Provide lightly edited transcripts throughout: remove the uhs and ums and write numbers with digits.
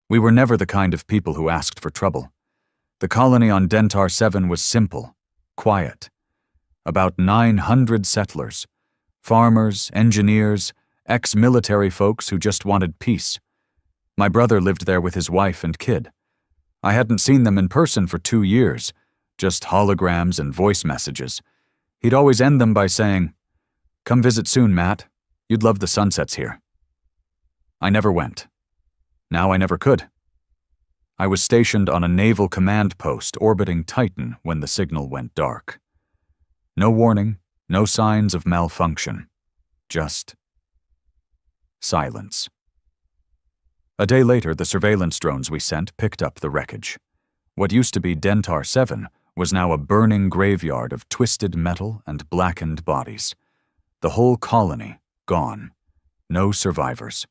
We were never the kind of people who asked for trouble. The colony on Dentar 7 was simple, quiet. About 900 settlers, farmers, engineers, ex-military folks who just wanted peace. My brother lived there with his wife and kid. I hadn't seen them in person for 2 years, just holograms and voice messages. He'd always end them by saying, "Come visit soon, Matt. You'd love the sunsets here." I never went. Now I never could. I was stationed on a naval command post orbiting Titan when the signal went dark. No warning, no signs of malfunction. Just silence. A day later, the surveillance drones we sent picked up the wreckage. What used to be Dentar 7 was now a burning graveyard of twisted metal and blackened bodies. The whole colony gone. No survivors.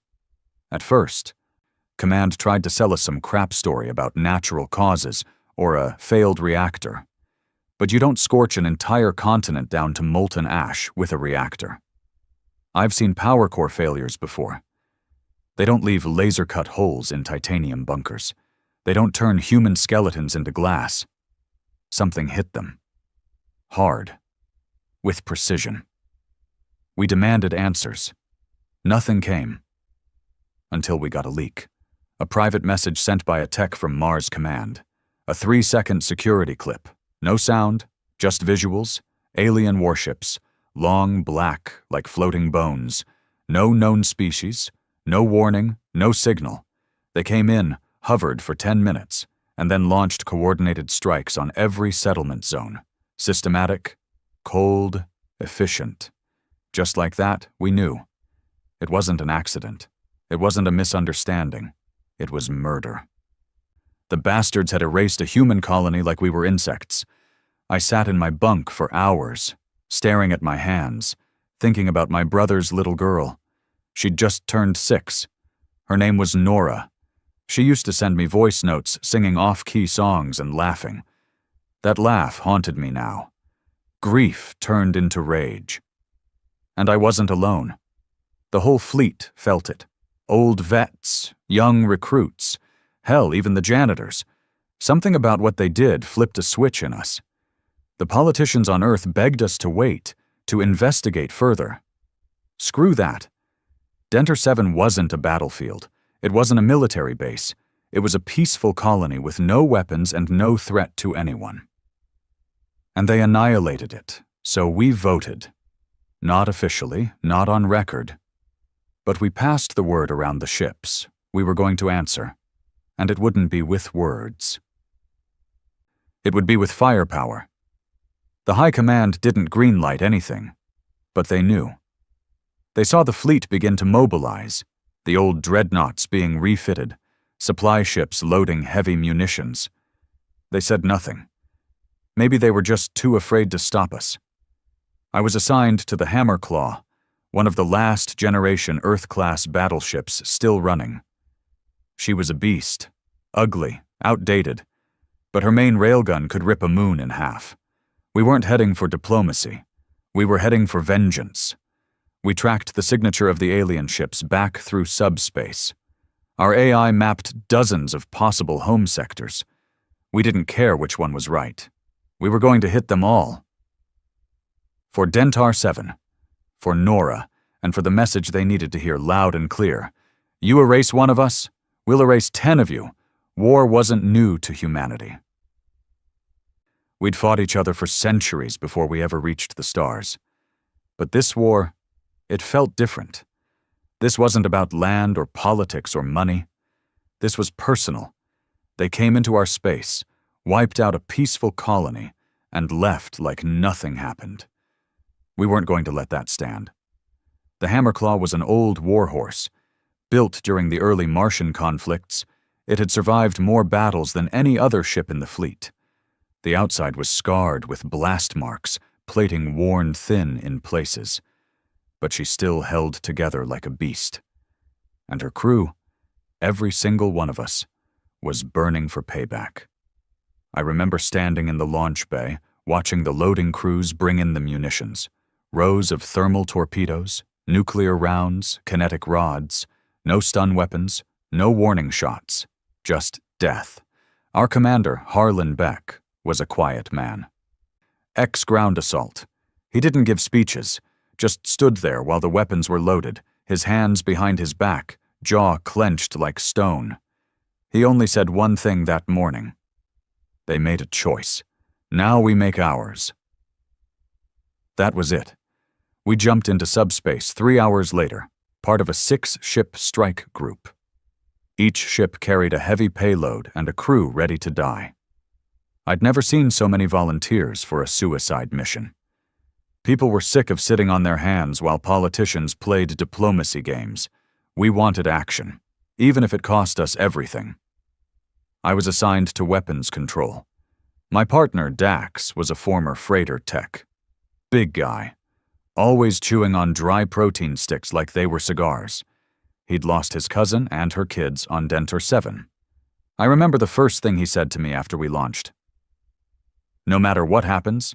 At first, Command tried to sell us some crap story about natural causes or a failed reactor. But you don't scorch an entire continent down to molten ash with a reactor. I've seen power core failures before. They don't leave laser-cut holes in titanium bunkers. They don't turn human skeletons into glass. Something hit them. Hard. With precision. We demanded answers. Nothing came. Until we got a leak. A private message sent by a tech from Mars Command. A 3-second security clip. No sound, just visuals, alien warships, long black like floating bones, no known species, no warning, no signal. They came in, hovered for 10 minutes, and then launched coordinated strikes on every settlement zone. Systematic, cold, efficient. Just like that, we knew. It wasn't an accident. It wasn't a misunderstanding. It was murder. The bastards had erased a human colony like we were insects. I sat in my bunk for hours, staring at my hands, thinking about my brother's little girl. She'd just turned 6. Her name was Nora. She used to send me voice notes singing off-key songs and laughing. That laugh haunted me now. Grief turned into rage. And I wasn't alone. The whole fleet felt it. Old vets, young recruits, hell, even the janitors. Something about what they did flipped a switch in us. The politicians on Earth begged us to wait, to investigate further. Screw that. Dentar 7 wasn't a battlefield. It wasn't a military base. It was a peaceful colony with no weapons and no threat to anyone. And they annihilated it, so we voted. Not officially, not on record. But we passed the word around the ships. We were going to answer. And it wouldn't be with words. It would be with firepower. The High Command didn't greenlight anything, but they knew. They saw the fleet begin to mobilize, the old dreadnoughts being refitted, supply ships loading heavy munitions. They said nothing. Maybe they were just too afraid to stop us. I was assigned to the Hammerclaw, one of the last generation Earth-class battleships still running. She was a beast, ugly, outdated, but her main railgun could rip a moon in half. We weren't heading for diplomacy. We were heading for vengeance. We tracked the signature of the alien ships back through subspace. Our AI mapped dozens of possible home sectors. We didn't care which one was right. We were going to hit them all. For Dentar 7, for Nora, and for the message they needed to hear loud and clear. You erase one of us, we'll erase 10 of you. War wasn't new to humanity. We'd fought each other for centuries before we ever reached the stars. But this war, it felt different. This wasn't about land or politics or money. This was personal. They came into our space, wiped out a peaceful colony, and left like nothing happened. We weren't going to let that stand. The Hammerclaw was an old warhorse. Built during the early Martian conflicts, it had survived more battles than any other ship in the fleet. The outside was scarred with blast marks, plating worn thin in places. But she still held together like a beast. And her crew, every single one of us, was burning for payback. I remember standing in the launch bay, watching the loading crews bring in the munitions. Rows of thermal torpedoes, nuclear rounds, kinetic rods, no stun weapons, no warning shots, just death. Our commander, Harlan Beck, was a quiet man. Ex-ground assault. He didn't give speeches, just stood there while the weapons were loaded, his hands behind his back, jaw clenched like stone. He only said one thing that morning. They made a choice. Now we make ours. That was it. We jumped into subspace 3 hours later, part of a 6-ship strike group. Each ship carried a heavy payload and a crew ready to die. I'd never seen so many volunteers for a suicide mission. People were sick of sitting on their hands while politicians played diplomacy games. We wanted action, even if it cost us everything. I was assigned to weapons control. My partner, Dax, was a former freighter tech. Big guy, always chewing on dry protein sticks like they were cigars. He'd lost his cousin and her kids on Dentar 7. I remember the first thing he said to me after we launched. "No matter what happens,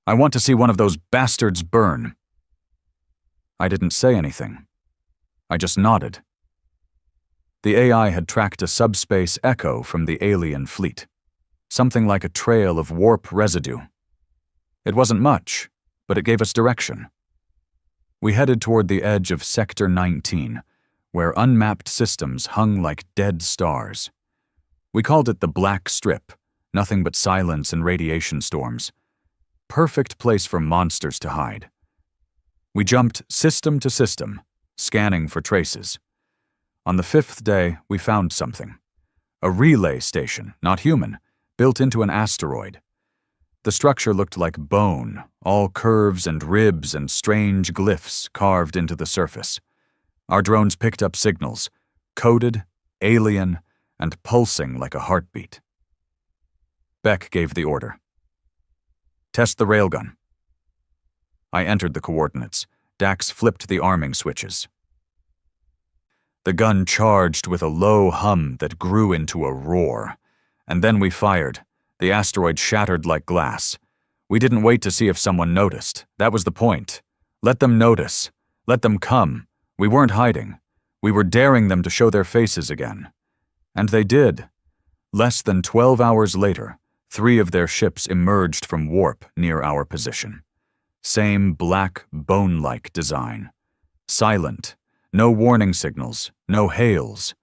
I want to see one of those bastards burn." I didn't say anything. I just nodded. The AI had tracked a subspace echo from the alien fleet, something like a trail of warp residue. It wasn't much, but it gave us direction. We headed toward the edge of Sector 19, where unmapped systems hung like dead stars. We called it the Black Strip, nothing but silence and radiation storms. Perfect place for monsters to hide. We jumped system to system, scanning for traces. On the 5th day, we found something. A relay station, not human, built into an asteroid. The structure looked like bone, all curves and ribs and strange glyphs carved into the surface. Our drones picked up signals, coded, alien, and pulsing like a heartbeat. Beck gave the order. "Test the railgun." I entered the coordinates. Dax flipped the arming switches. The gun charged with a low hum that grew into a roar. And then we fired. The asteroid shattered like glass. We didn't wait to see if someone noticed. That was the point. Let them notice. Let them come. We weren't hiding. We were daring them to show their faces again. And they did. Less than 12 hours later, 3 of their ships emerged from warp near our position. Same black, bone-like design. Silent. No warning signals, no hails.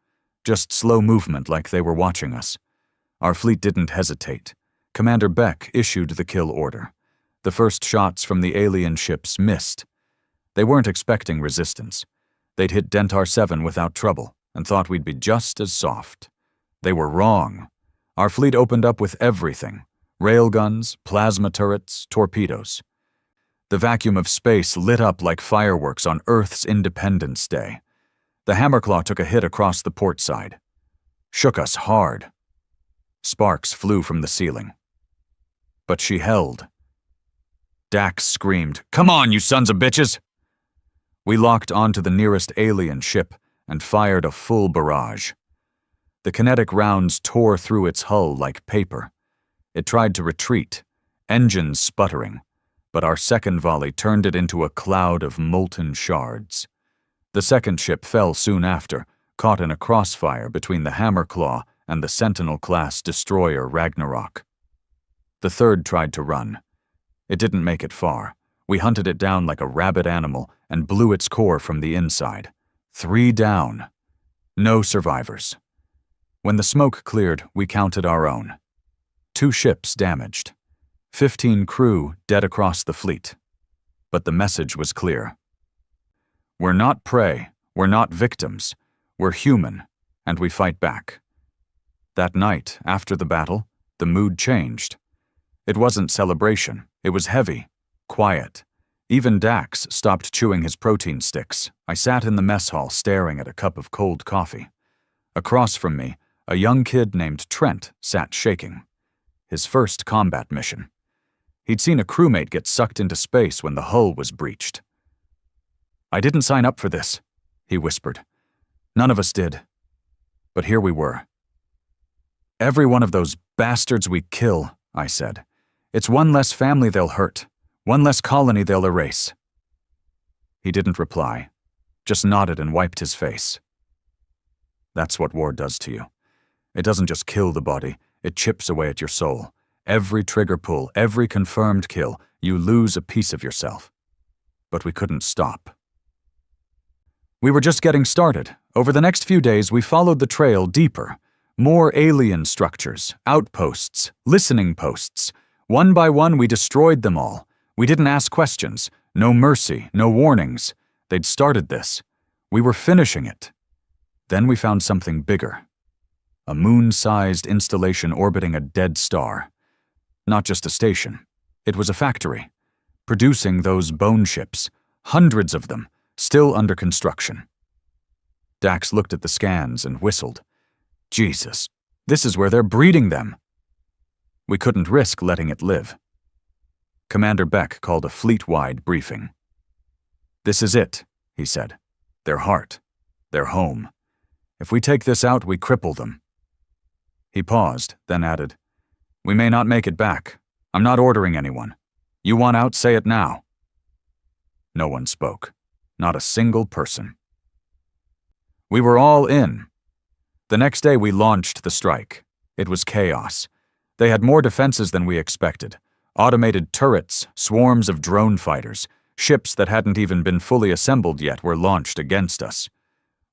Just slow movement like they were watching us. Our fleet didn't hesitate. Commander Beck issued the kill order. The first shots from the alien ships missed. They weren't expecting resistance. They'd hit Dentar 7 without trouble and thought we'd be just as soft. They were wrong. Our fleet opened up with everything. Railguns, plasma turrets, torpedoes. The vacuum of space lit up like fireworks on Earth's Independence Day. The Hammerclaw took a hit across the port side. Shook us hard. Sparks flew from the ceiling. But she held. Dax screamed, "Come on, you sons of bitches!" We locked onto the nearest alien ship and fired a full barrage. The kinetic rounds tore through its hull like paper. It tried to retreat, engines sputtering, but our second volley turned it into a cloud of molten shards. The second ship fell soon after, caught in a crossfire between the Hammerclaw and the Sentinel-class destroyer Ragnarok. The third tried to run. It didn't make it far. We hunted it down like a rabid animal and blew its core from the inside. 3 down. No survivors. When the smoke cleared, we counted our own. 2 ships damaged. 15 crew dead across the fleet. But the message was clear. We're not prey, we're not victims, we're human, and we fight back. That night, after the battle, the mood changed. It wasn't celebration, it was heavy, quiet. Even Dax stopped chewing his protein sticks. I sat in the mess hall staring at a cup of cold coffee. Across from me, a young kid named Trent sat shaking. His first combat mission. He'd seen a crewmate get sucked into space when the hull was breached. "I didn't sign up for this," he whispered. "None of us did. But here we were." "Every one of those bastards we kill," I said. "It's one less family they'll hurt, one less colony they'll erase." He didn't reply, just nodded and wiped his face. That's what war does to you. It doesn't just kill the body, it chips away at your soul. Every trigger pull, every confirmed kill, you lose a piece of yourself. But we couldn't stop. We were just getting started. Over the next few days, we followed the trail deeper. More alien structures, outposts, listening posts. One by one, we destroyed them all. We didn't ask questions. No mercy, no warnings. They'd started this. We were finishing it. Then we found something bigger. A moon-sized installation orbiting a dead star. Not just a station. It was a factory. Producing those bone ships. Hundreds of them, still under construction. Dax looked at the scans and whistled. Jesus, this is where they're breeding them. We couldn't risk letting it live. Commander Beck called a fleet-wide briefing. This is it, he said. Their heart. Their home. If we take this out, we cripple them. He paused, then added, We may not make it back. I'm not ordering anyone. You want out, say it now. No one spoke. Not a single person. We were all in. The next day we launched the strike. It was chaos. They had more defenses than we expected. Automated turrets, swarms of drone fighters, ships that hadn't even been fully assembled yet were launched against us.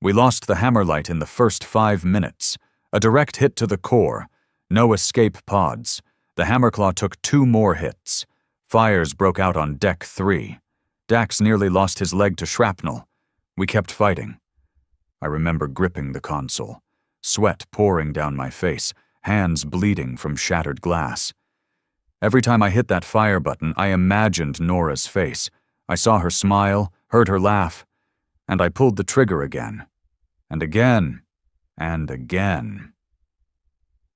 We lost the Hammerlight in the first 5 minutes. A direct hit to the core. No escape pods. The Hammerclaw took 2 more hits. Fires broke out on Deck 3. Dax nearly lost his leg to shrapnel. We kept fighting. I remember gripping the console. Sweat pouring down my face, hands bleeding from shattered glass. Every time I hit that fire button, I imagined Nora's face. I saw her smile, heard her laugh, and I pulled the trigger again. And again. And again.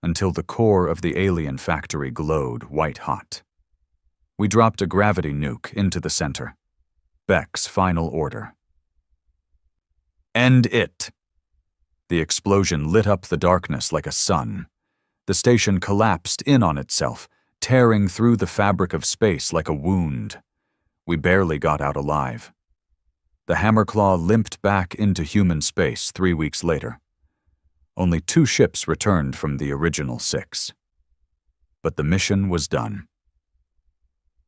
Until the core of the alien factory glowed white-hot. We dropped a gravity nuke into the center. Beck's final order. End it. The explosion lit up the darkness like a sun. The station collapsed in on itself, tearing through the fabric of space like a wound. We barely got out alive. The Hammerclaw limped back into human space 3 weeks later. Only 2 ships returned from the original 6. But the mission was done.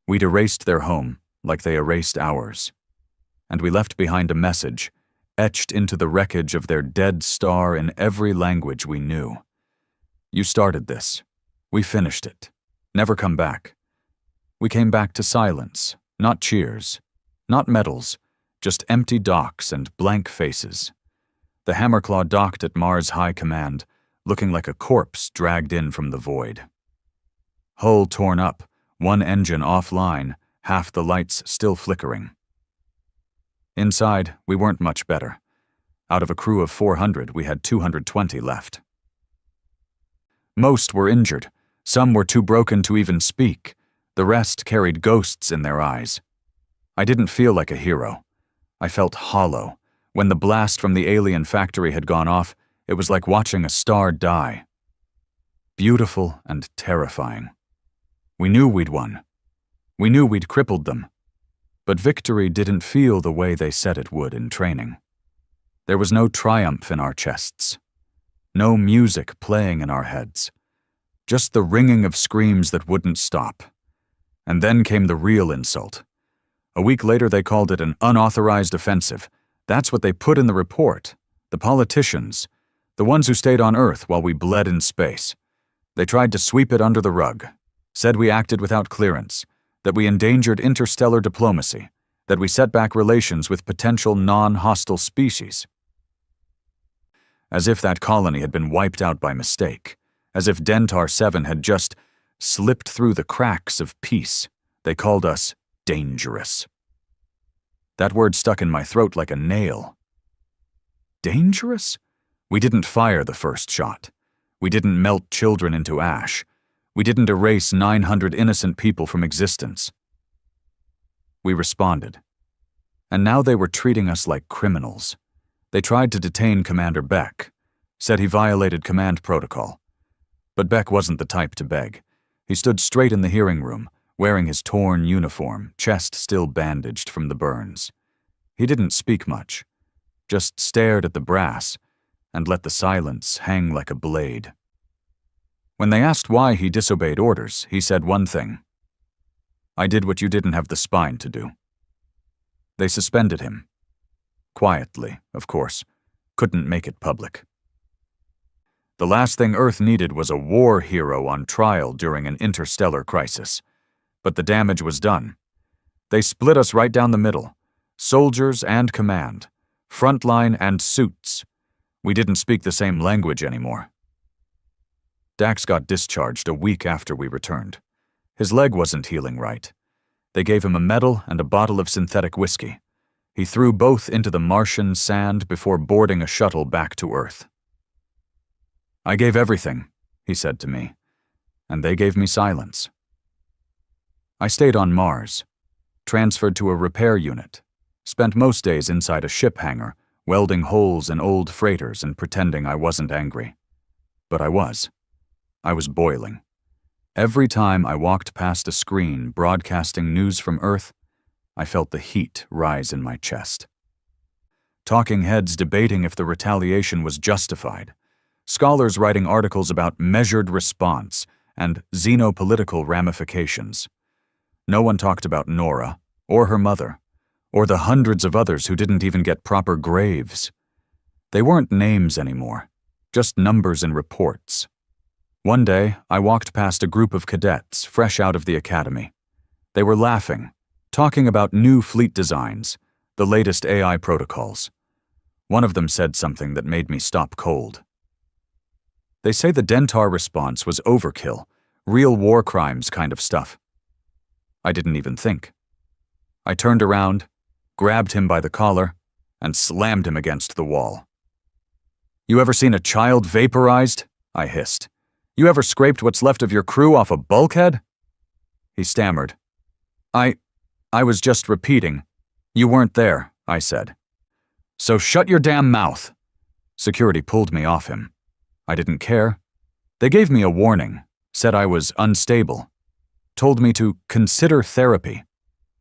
We'd erased their home like they erased ours. And we left behind a message, etched into the wreckage of their dead star in every language we knew. You started this. We finished it. Never come back. We came back to silence, not cheers, not medals, just empty docks and blank faces. The Hammerclaw docked at Mars High Command, looking like a corpse dragged in from the void. Hull torn up, 1 engine offline, half the lights still flickering. Inside, we weren't much better. Out of a crew of 400, we had 220 left. Most were injured. Some were too broken to even speak. The rest carried ghosts in their eyes. I didn't feel like a hero. I felt hollow. When the blast from the alien factory had gone off, it was like watching a star die. Beautiful and terrifying. We knew we'd won. We knew we'd crippled them. But victory didn't feel the way they said it would in training. There was no triumph in our chests. No music playing in our heads. Just the ringing of screams that wouldn't stop. And then came the real insult. A week later they called it an unauthorized offensive. That's what they put in the report. The politicians. The ones who stayed on Earth while we bled in space. They tried to sweep it under the rug. Said we acted without clearance. That we endangered interstellar diplomacy. That we set back relations with potential non-hostile species. As if that colony had been wiped out by mistake. As if Dentar 7 had just slipped through the cracks of peace. They called us dangerous. That word stuck in my throat like a nail. Dangerous? We didn't fire the first shot. We didn't melt children into ash. We didn't erase 900 innocent people from existence. We responded. And now they were treating us like criminals. They tried to detain Commander Beck. Said he violated command protocol. But Beck wasn't the type to beg. He stood straight in the hearing room, wearing his torn uniform, chest still bandaged from the burns. He didn't speak much, just stared at the brass and let the silence hang like a blade. When they asked why he disobeyed orders, he said one thing: "I did what you didn't have the spine to do." They suspended him. Quietly, of course. Couldn't make it public. The last thing Earth needed was a war hero on trial during an interstellar crisis. But the damage was done. They split us right down the middle. Soldiers and command. Frontline and suits. We didn't speak the same language anymore. Dax got discharged a week after we returned. His leg wasn't healing right. They gave him a medal and a bottle of synthetic whiskey. He threw both into the Martian sand before boarding a shuttle back to Earth. "I gave everything," he said to me, and they gave me silence. I stayed on Mars, transferred to a repair unit, spent most days inside a ship hangar, welding holes in old freighters and pretending I wasn't angry. But I was. I was boiling. Every time I walked past a screen broadcasting news from Earth, I felt the heat rise in my chest. Talking heads debating if the retaliation was justified. Scholars writing articles about measured response and xenopolitical ramifications. No one talked about Nora, or her mother, or the hundreds of others who didn't even get proper graves. They weren't names anymore, just numbers in reports. One day, I walked past a group of cadets fresh out of the academy. They were laughing, talking about new fleet designs, the latest AI protocols. One of them said something that made me stop cold. They say the Dentar response was overkill, real war crimes kind of stuff. I didn't even think. I turned around, grabbed him by the collar, and slammed him against the wall. "You ever seen a child vaporized?" I hissed. "You ever scraped what's left of your crew off a bulkhead?" He stammered. I was just repeating. "You weren't there," I said. "So shut your damn mouth." Security pulled me off him. I didn't care. They gave me a warning, said I was unstable, told me to consider therapy.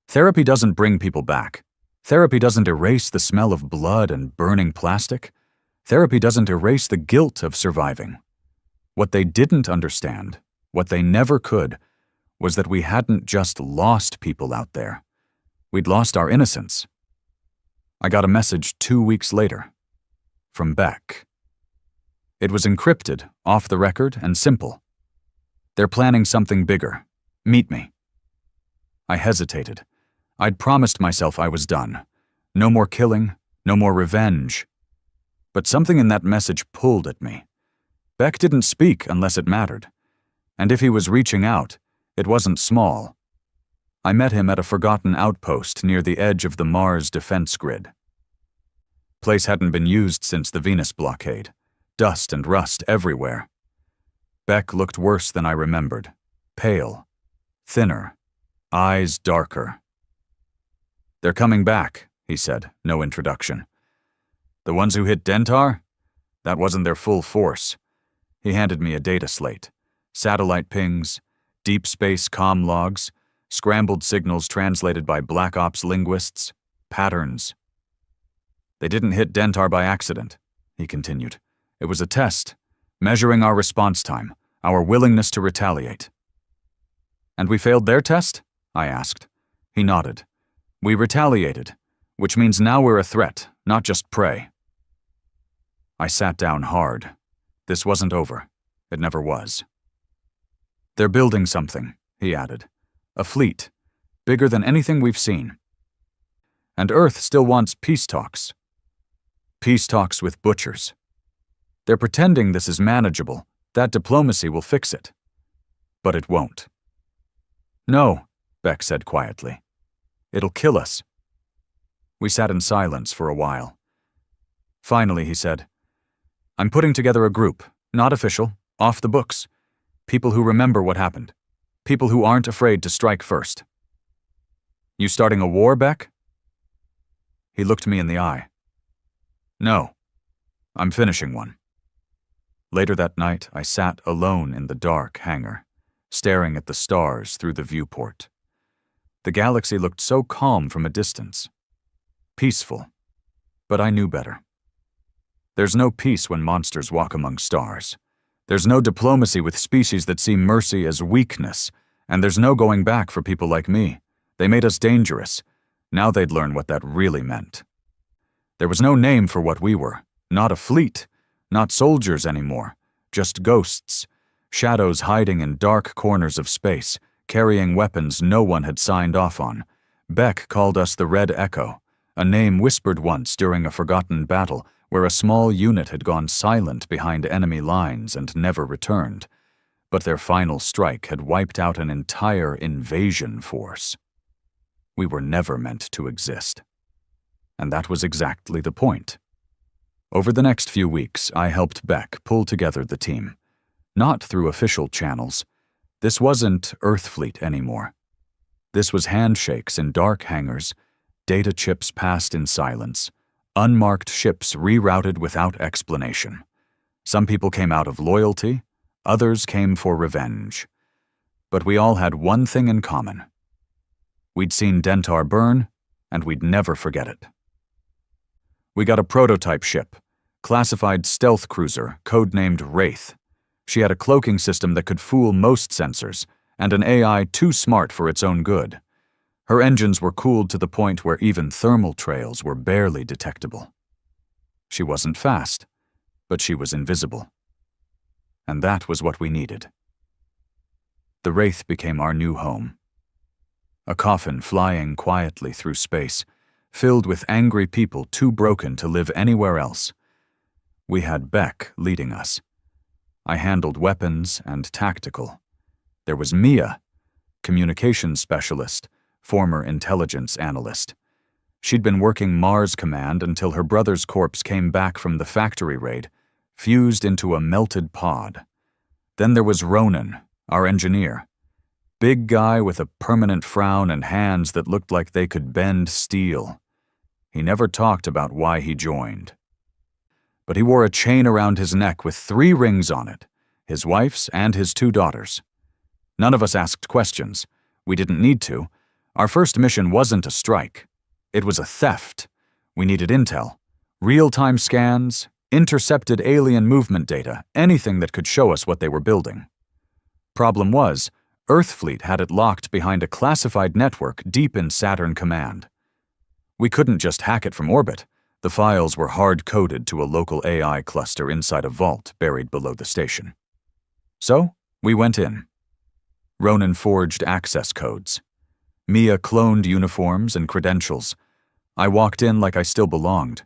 Therapy doesn't bring people back. Therapy doesn't erase the smell of blood and burning plastic. Therapy doesn't erase the guilt of surviving. What they didn't understand, what they never could, was that we hadn't just lost people out there. We'd lost our innocence. I got a message 2 weeks later, from Beck. It was encrypted, off the record, and simple. "They're planning something bigger. Meet me." I hesitated. I'd promised myself I was done. No more killing, no more revenge. But something in that message pulled at me. Beck didn't speak unless it mattered. And if he was reaching out, it wasn't small. I met him at a forgotten outpost near the edge of the Mars defense grid. Place hadn't been used since the Venus blockade. Dust and rust everywhere. Beck looked worse than I remembered. Pale. Thinner. Eyes darker. "They're coming back," he said, no introduction. "The ones who hit Dentar? That wasn't their full force." He handed me a data slate. Satellite pings, deep space comm logs, scrambled signals translated by Black Ops linguists, patterns. "They didn't hit Dentar by accident," he continued. "It was a test, measuring our response time, our willingness to retaliate." "And we failed their test?" I asked. He nodded. "We retaliated, which means now we're a threat, not just prey." I sat down hard. This wasn't over. It never was. "They're building something," he added. "A fleet, bigger than anything we've seen. And Earth still wants peace talks. Peace talks with butchers. They're pretending this is manageable, that diplomacy will fix it. But it won't." "No," Beck said quietly. "It'll kill us." We sat in silence for a while. Finally, he said, "I'm putting together a group, not official, off the books. People who remember what happened. People who aren't afraid to strike first." "You starting a war, Beck?" He looked me in the eye. "No, I'm finishing one." Later that night, I sat alone in the dark hangar, staring at the stars through the viewport. The galaxy looked so calm from a distance. Peaceful. But I knew better. There's no peace when monsters walk among stars. There's no diplomacy with species that see mercy as weakness, and there's no going back for people like me. They made us dangerous. Now they'd learn what that really meant. There was no name for what we were. Not a fleet. Not soldiers anymore. Just ghosts. Shadows hiding in dark corners of space, carrying weapons no one had signed off on. Beck called us the Red Echo, a name whispered once during a forgotten battle where a small unit had gone silent behind enemy lines and never returned. But their final strike had wiped out an entire invasion force. We were never meant to exist. And that was exactly the point. Over the next few weeks, I helped Beck pull together the team. Not through official channels. This wasn't Earthfleet anymore. This was handshakes in dark hangars, data chips passed in silence, unmarked ships rerouted without explanation. Some people came out of loyalty, others came for revenge. But we all had one thing in common. We'd seen Dentar burn, and we'd never forget it. We got a prototype ship, classified stealth cruiser, codenamed Wraith. She had a cloaking system that could fool most sensors, and an AI too smart for its own good. Her engines were cooled to the point where even thermal trails were barely detectable. She wasn't fast, but she was invisible. And that was what we needed. The Wraith became our new home. A coffin flying quietly through space, filled with angry people too broken to live anywhere else. We had Beck leading us. I handled weapons and tactical. There was Mia, communications specialist, former intelligence analyst. She'd been working Mars Command until her brother's corpse came back from the factory raid, fused into a melted pod. Then there was Ronan, our engineer. Big guy with a permanent frown and hands that looked like they could bend steel. He never talked about why he joined. But he wore a chain around his neck with 3 rings on it, his wife's and his 2 daughters. None of us asked questions. We didn't need to. Our first mission wasn't a strike. It was a theft. We needed intel, real-time scans, intercepted alien movement data, anything that could show us what they were building. Problem was, Earthfleet had it locked behind a classified network deep in Saturn Command. We couldn't just hack it from orbit. The files were hard-coded to a local AI cluster inside a vault buried below the station. So, we went in. Ronan forged access codes. Mia cloned uniforms and credentials. I walked in like I still belonged,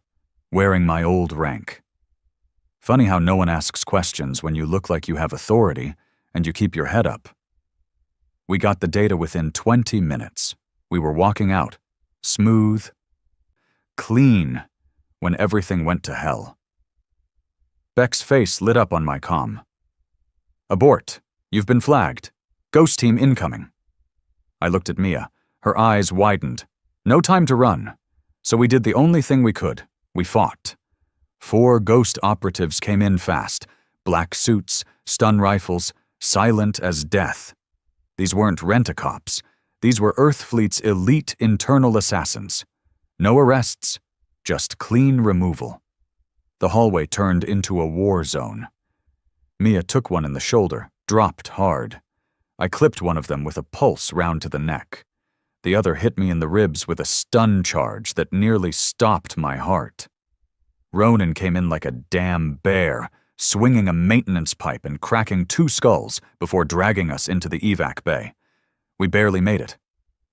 wearing my old rank. Funny how no one asks questions when you look like you have authority and you keep your head up. We got the data within 20 minutes. We were walking out, smooth, clean, when everything went to hell. Beck's face lit up on my comm. Abort. You've been flagged. Ghost team incoming. I looked at Mia. Her eyes widened. No time to run. So we did the only thing we could. We fought. 4 ghost operatives came in fast. Black suits, stun rifles, silent as death. These weren't rent-a-cops. These were Earthfleet's elite internal assassins. No arrests, just clean removal. The hallway turned into a war zone. Mia took one in the shoulder, dropped hard. I clipped one of them with a pulse round to the neck. The other hit me in the ribs with a stun charge that nearly stopped my heart. Ronan came in like a damn bear, swinging a maintenance pipe and cracking 2 skulls before dragging us into the evac bay. We barely made it.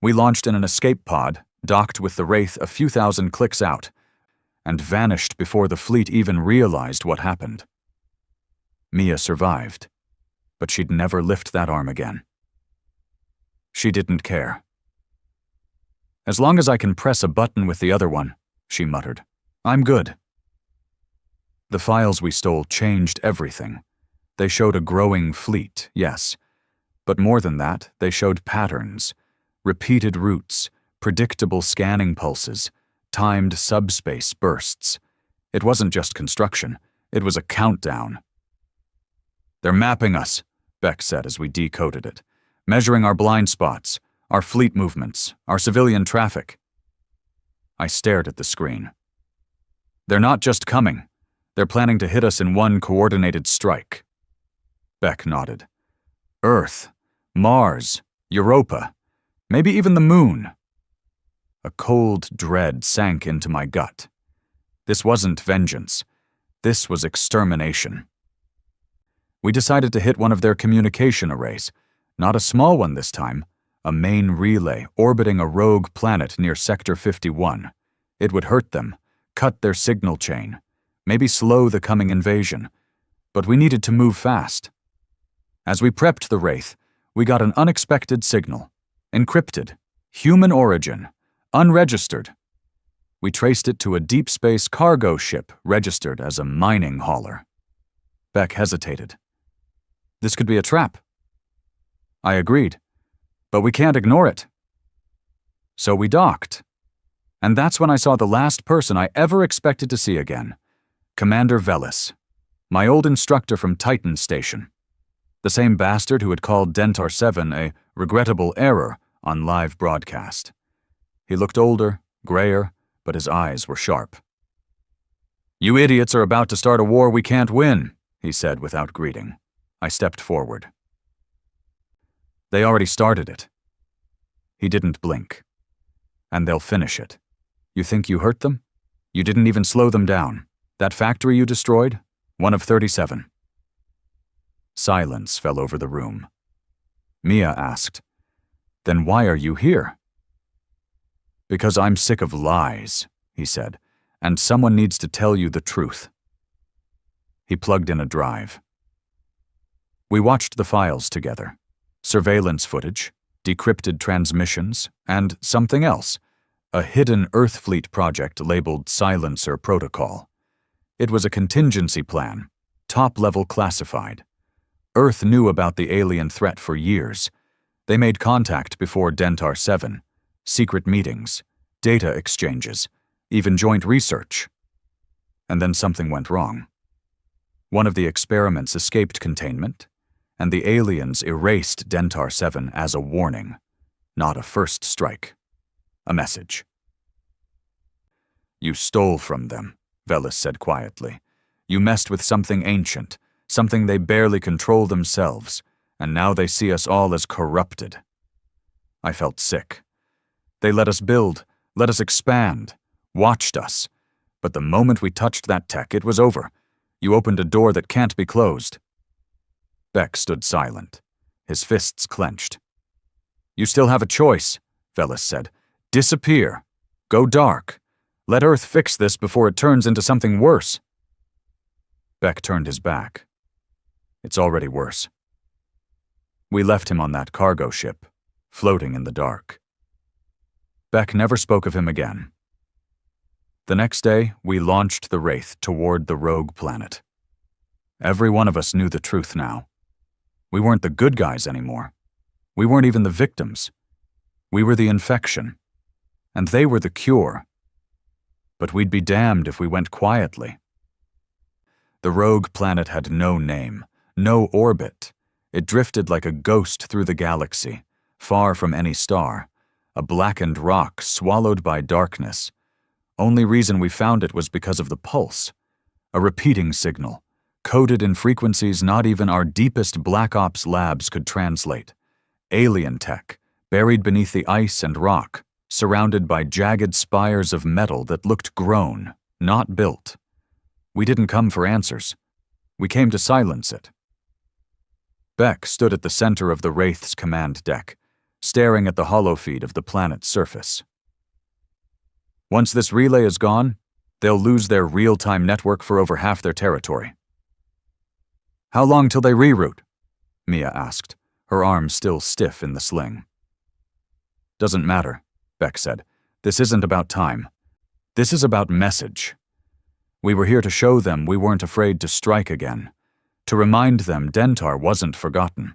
We launched in an escape pod, docked with the Wraith a few thousand clicks out, and vanished before the fleet even realized what happened. Mia survived, but she'd never lift that arm again. She didn't care. As long as I can press a button with the other one, she muttered, I'm good. The files we stole changed everything. They showed a growing fleet, yes, but more than that, they showed patterns, repeated routes, predictable scanning pulses, timed subspace bursts. It wasn't just construction, it was a countdown. They're mapping us, Beck said as we decoded it, measuring our blind spots, our fleet movements, our civilian traffic. I stared at the screen. They're not just coming. They're planning to hit us in one coordinated strike. Beck nodded. Earth, Mars, Europa, maybe even the moon. A cold dread sank into my gut. This wasn't vengeance. This was extermination. We decided to hit one of their communication arrays. Not a small one this time. A main relay orbiting a rogue planet near Sector 51. It would hurt them, cut their signal chain, maybe slow the coming invasion. But we needed to move fast. As we prepped the Wraith, we got an unexpected signal. Encrypted, human origin, unregistered. We traced it to a deep space cargo ship registered as a mining hauler. Beck hesitated. This could be a trap. I agreed, but we can't ignore it. So we docked. And that's when I saw the last person I ever expected to see again, Commander Velis, my old instructor from Titan Station. The same bastard who had called Dentar 7 a regrettable error on live broadcast. He looked older, grayer, but his eyes were sharp. You idiots are about to start a war we can't win, he said without greeting. I stepped forward. They already started it. He didn't blink. And they'll finish it. You think you hurt them? You didn't even slow them down. That factory you destroyed? One of 37. Silence fell over the room. Mia asked, Then why are you here? Because I'm sick of lies, he said, and someone needs to tell you the truth. He plugged in a drive. We watched the files together. Surveillance footage, decrypted transmissions, and something else, a hidden Earth Fleet project labeled Silencer Protocol. It was a contingency plan, top-level classified. Earth knew about the alien threat for years. They made contact before Dentar 7, secret meetings, data exchanges, even joint research. And then something went wrong. One of the experiments escaped containment, and the aliens erased Dentar 7 as a warning, not a first strike. A message. You stole from them, Velis said quietly. You messed with something ancient, something they barely control themselves, and now they see us all as corrupted. I felt sick. They let us build, let us expand, watched us. But the moment we touched that tech, it was over. You opened a door that can't be closed. Beck stood silent, his fists clenched. You still have a choice, Velis said. Disappear. Go dark. Let Earth fix this before it turns into something worse. Beck turned his back. It's already worse. We left him on that cargo ship, floating in the dark. Beck never spoke of him again. The next day, we launched the Wraith toward the rogue planet. Every one of us knew the truth now. We weren't the good guys anymore. We weren't even the victims. We were the infection. And they were the cure. But we'd be damned if we went quietly. The rogue planet had no name, no orbit. It drifted like a ghost through the galaxy, far from any star, a blackened rock swallowed by darkness. Only reason we found it was because of the pulse, a repeating signal, coded in frequencies not even our deepest Black Ops labs could translate. Alien tech, buried beneath the ice and rock, surrounded by jagged spires of metal that looked grown, not built. We didn't come for answers. We came to silence it. Beck stood at the center of the Wraith's command deck, staring at the holofeed of the planet's surface. Once this relay is gone, they'll lose their real-time network for over half their territory. How long till they reroute? Mia asked, her arm still stiff in the sling. Doesn't matter, Beck said. This isn't about time. This is about message. We were here to show them we weren't afraid to strike again, to remind them Dentar wasn't forgotten,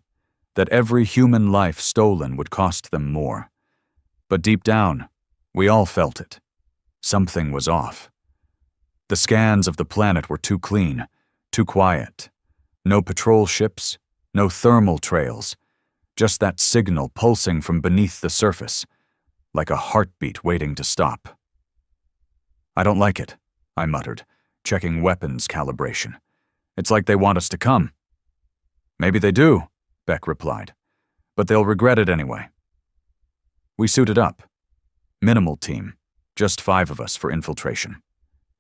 that every human life stolen would cost them more. But deep down, we all felt it. Something was off. The scans of the planet were too clean, too quiet. No patrol ships, no thermal trails, just that signal pulsing from beneath the surface, like a heartbeat waiting to stop. I don't like it, I muttered, checking weapons calibration. It's like they want us to come. Maybe they do, Beck replied. But they'll regret it anyway. We suited up. Minimal team. Just 5 of us for infiltration.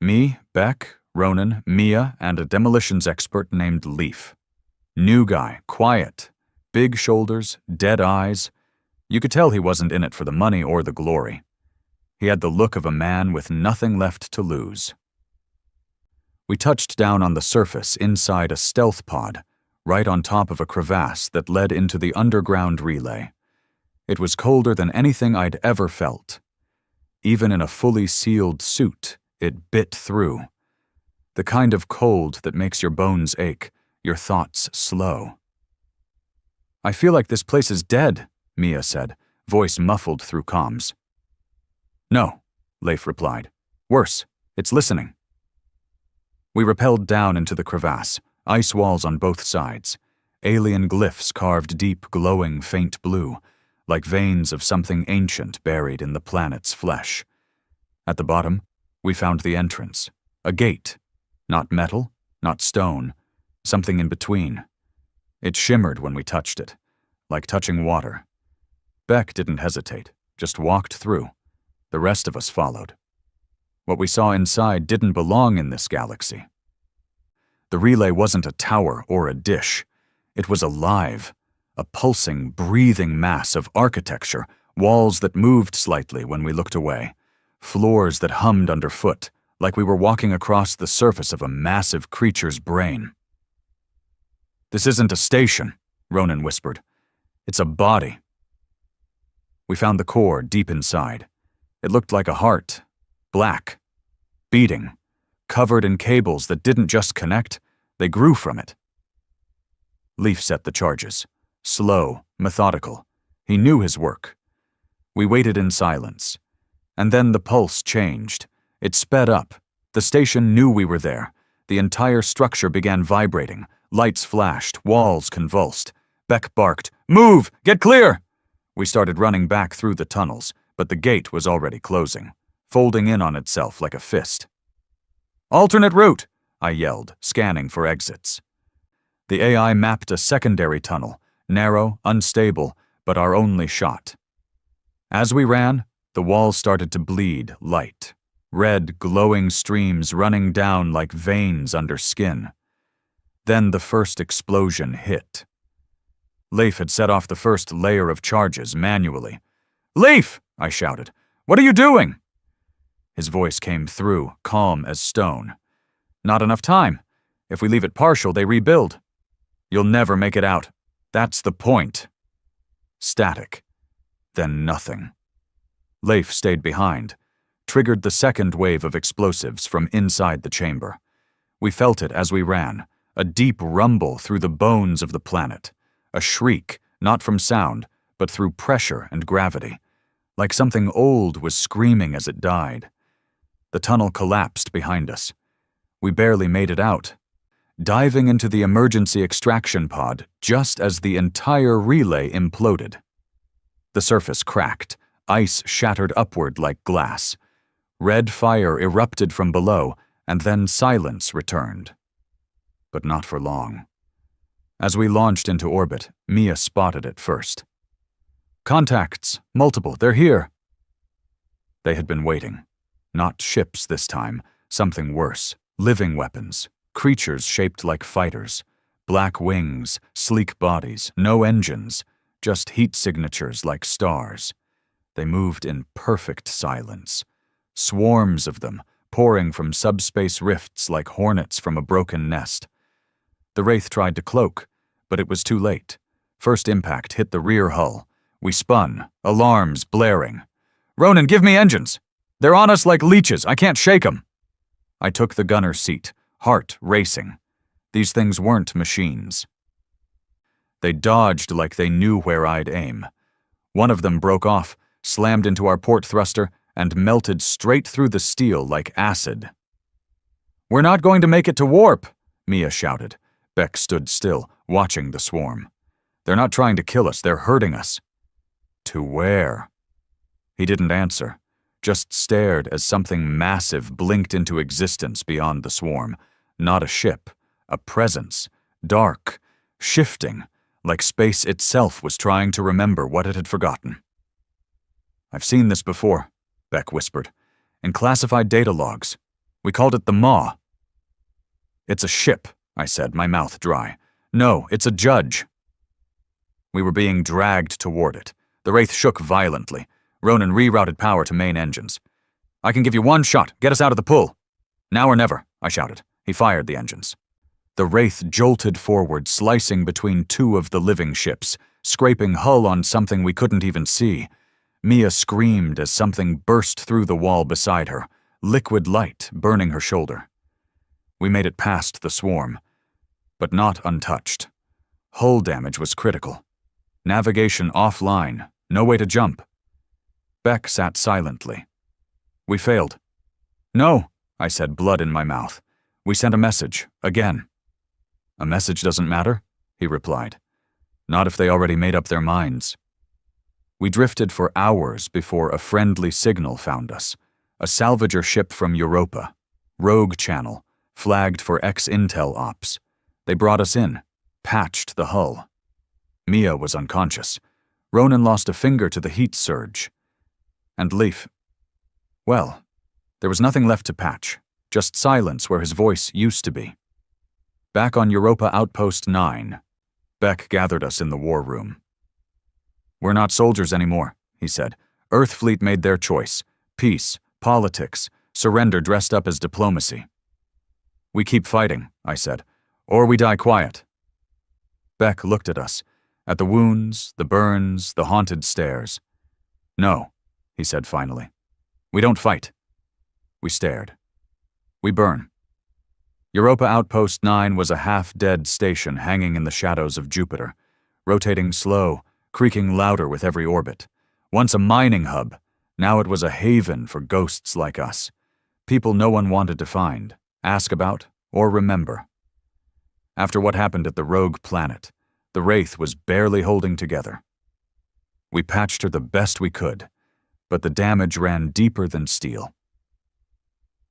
Me, Beck, Ronan, Mia, and a demolitions expert named Leaf. New guy, quiet, big shoulders, dead eyes. You could tell he wasn't in it for the money or the glory. He had the look of a man with nothing left to lose. We touched down on the surface inside a stealth pod, right on top of a crevasse that led into the underground relay. It was colder than anything I'd ever felt. Even in a fully sealed suit, it bit through. The kind of cold that makes your bones ache, your thoughts slow. I feel like this place is dead, Mia said, voice muffled through comms. No, Leif replied. Worse, it's listening. We rappelled down into the crevasse, ice walls on both sides, alien glyphs carved deep, glowing, faint blue, like veins of something ancient buried in the planet's flesh. At the bottom, we found the entrance, a gate, not metal, not stone, something in between. It shimmered when we touched it, like touching water. Beck didn't hesitate, just walked through. The rest of us followed. What we saw inside didn't belong in this galaxy. The relay wasn't a tower or a dish. It was alive, a pulsing, breathing mass of architecture, walls that moved slightly when we looked away, floors that hummed underfoot, like we were walking across the surface of a massive creature's brain. This isn't a station, Ronan whispered. It's a body. We found the core deep inside. It looked like a heart, black, beating, covered in cables that didn't just connect, they grew from it. Leaf set the charges, slow, methodical. He knew his work. We waited in silence. And then the pulse changed. It sped up. The station knew we were there. The entire structure began vibrating. Lights flashed, walls convulsed. Beck barked, "Move! Get clear!" We started running back through the tunnels, but the gate was already closing, folding in on itself like a fist. "Alternate route!" I yelled, scanning for exits. The AI mapped a secondary tunnel, narrow, unstable, but our only shot. As we ran, the walls started to bleed light, red, glowing streams running down like veins under skin. Then the first explosion hit. Leif had set off the first layer of charges manually. "Leif!" I shouted. "What are you doing?" His voice came through, calm as stone. "Not enough time. If we leave it partial, they rebuild. You'll never make it out. That's the point." Static. Then nothing. Leif stayed behind, triggered the second wave of explosives from inside the chamber. We felt it as we ran, a deep rumble through the bones of the planet, a shriek, not from sound, but through pressure and gravity, like something old was screaming as it died. The tunnel collapsed behind us. We barely made it out, diving into the emergency extraction pod just as the entire relay imploded. The surface cracked, ice shattered upward like glass. Red fire erupted from below, and then silence returned. But not for long. As we launched into orbit, Mia spotted it first. "Contacts, multiple, they're here." They had been waiting. Not ships this time, something worse. Living weapons, creatures shaped like fighters. Black wings, sleek bodies, no engines, just heat signatures like stars. They moved in perfect silence. Swarms of them, pouring from subspace rifts like hornets from a broken nest. The Wraith tried to cloak, but it was too late. First impact hit the rear hull. We spun, alarms blaring. "Ronan, give me engines! They're on us like leeches, I can't shake them!" I took the gunner's seat, heart racing. These things weren't machines. They dodged like they knew where I'd aim. One of them broke off, slammed into our port thruster, and melted straight through the steel like acid. "We're not going to make it to warp," Mia shouted. Beck stood still, watching the swarm. "They're not trying to kill us, they're hurting us." "To where?" He didn't answer, just stared as something massive blinked into existence beyond the swarm. Not a ship, a presence, dark, shifting, like space itself was trying to remember what it had forgotten. "I've seen this before," Beck whispered. "In classified data logs. We called it the Maw." "It's a ship," I said, my mouth dry. "No, it's a judge." We were being dragged toward it. The Wraith shook violently. Ronan rerouted power to main engines. "I can give you one shot. Get us out of the pull." "Now or never," I shouted. He fired the engines. The Wraith jolted forward, slicing between two of the living ships, scraping hull on something we couldn't even see. Mia screamed as something burst through the wall beside her, liquid light burning her shoulder. We made it past the swarm, but not untouched. Hull damage was critical. Navigation offline, no way to jump. Beck sat silently. "We failed." "No," I said, blood in my mouth. "We sent a message, again." "A message doesn't matter," he replied. "Not if they already made up their minds." We drifted for hours before a friendly signal found us. A salvager ship from Europa, Rogue Channel, flagged for ex-Intel ops. They brought us in, patched the hull. Mia was unconscious. Ronan lost a finger to the heat surge. And Leif, well, there was nothing left to patch, just silence where his voice used to be. Back on Europa Outpost 9, Beck gathered us in the war room. "We're not soldiers anymore," he said. "Earth Fleet made their choice. Peace, politics, surrender dressed up as diplomacy." "We keep fighting," I said, "or we die quiet." Beck looked at us, at the wounds, the burns, the haunted stairs. "No," he said finally. "We don't fight." We stared. "We burn." Europa Outpost 9 was a half-dead station hanging in the shadows of Jupiter, rotating slow, creaking louder with every orbit. Once a mining hub, now it was a haven for ghosts like us. People no one wanted to find, ask about, or remember. After what happened at the rogue planet, the Wraith was barely holding together. We patched her the best we could, but the damage ran deeper than steel.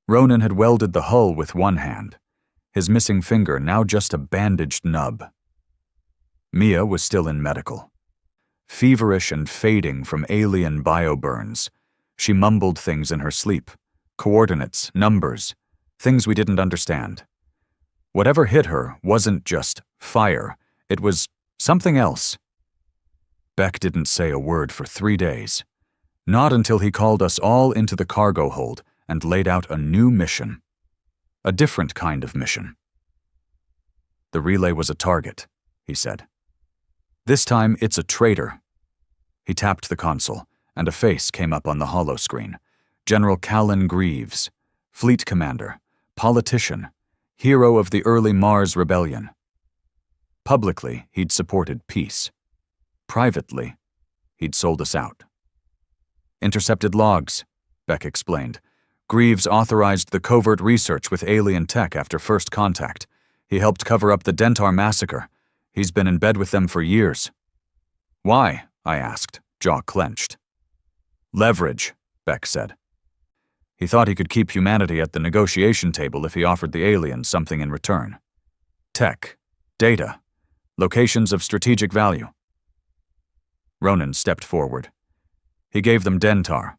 Ronan had welded the hull with one hand, his missing finger now just a bandaged nub. Mia was still in medical. Feverish and fading from alien bioburns, she mumbled things in her sleep, coordinates, numbers, things we didn't understand. Whatever hit her wasn't just fire, it was something else. Beck didn't say a word for 3 days. Not until he called us all into the cargo hold and laid out a new mission. A different kind of mission. "The relay was a target," he said. "This time it's a traitor." He tapped the console, and a face came up on the holo screen. General Callan Greaves, fleet commander, politician, hero of the early Mars Rebellion. Publicly, he'd supported peace. Privately, he'd sold us out. "Intercepted logs," Beck explained. "Greaves authorized the covert research with alien tech after first contact. He helped cover up the Dentar massacre. He's been in bed with them for years." "Why?" I asked, jaw clenched. "Leverage," Beck said. He thought he could keep humanity at the negotiation table if he offered the aliens something in return. Tech, data, locations of strategic value. Ronan stepped forward. He gave them Dentar.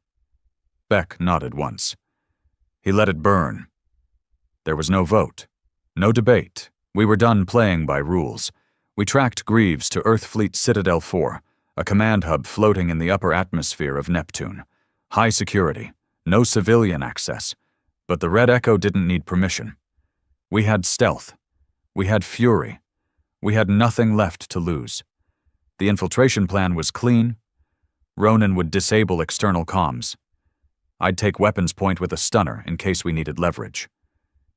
Beck nodded once. He let it burn. There was no vote, no debate. We were done playing by rules. We tracked Greaves to Earth Fleet Citadel 4, a command hub floating in the upper atmosphere of Neptune. High security, no civilian access, but the Red Echo didn't need permission. We had stealth. We had fury. We had nothing left to lose. The infiltration plan was clean. Ronan would disable external comms. I'd take weapons point with a stunner in case we needed leverage.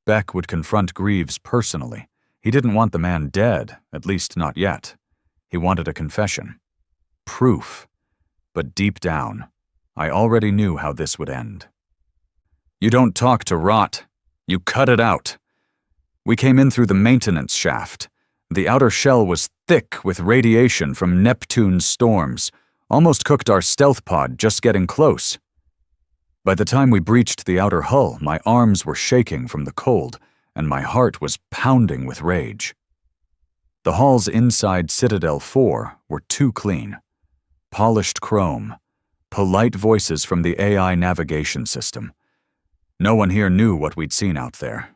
Beck would confront Greaves personally. He didn't want the man dead, at least not yet. He wanted a confession. Proof. But deep down, I already knew how this would end. "You don't talk to rot. You cut it out." We came in through the maintenance shaft. The outer shell was thick with radiation from Neptune's storms, almost cooked our stealth pod just getting close. By the time we breached the outer hull, my arms were shaking from the cold, and my heart was pounding with rage. The halls inside Citadel 4 were too clean. Polished chrome, polite voices from the AI navigation system. No one here knew what we'd seen out there,